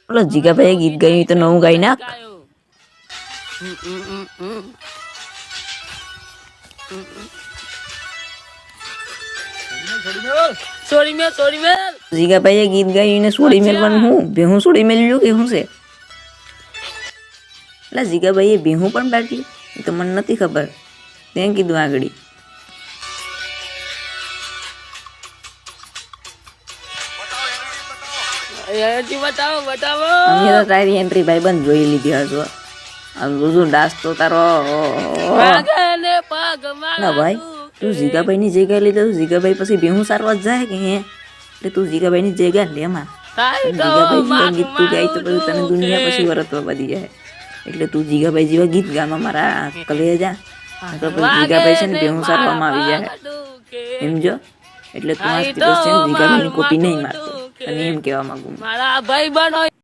ઓલો જીગાભાઈ ગીત ગાયું તો નવું ગાઈ નાખ. જીગાભાઈએ ગીત ગાયું ને છોડી મેલવાનું હું ભેહું છોડી મેલ્યું કે શું છે? એટલે જીગાભાઈએ ભેહું પણ બાકી એ તો મને નથી ખબર. તે કીધું આગળ. અમે તો તારી એન્ટ્રી ભાઈ બંધ જોઈ લીધી હશો. બધું ડાસ તો તારો ના ભાઈ તું જીગાભાઈ ની જગ્યા લીધે તું જીગાભાઈ પછી ભેહું સારવા જાય કે હે એટલે તું જીગાભાઈ ની જગ્યા લે માં. જીગાભાઈ ગીત તું ગાય તો પછી તને દુનિયા પછી વરતવા બધી જાય એટલે તું જીગાભાઈ જેવા ગીત ગામાં મારા કલેજા તો પછી જીગાભાઈ છે ને ભેહું સારવામાં આવી જાય સમજો. એટલે તું આ જીગાભાઈ ની કોપી નહીં મારતો અને એમ કહેવા માંગુ. મારા ભાઈ બનો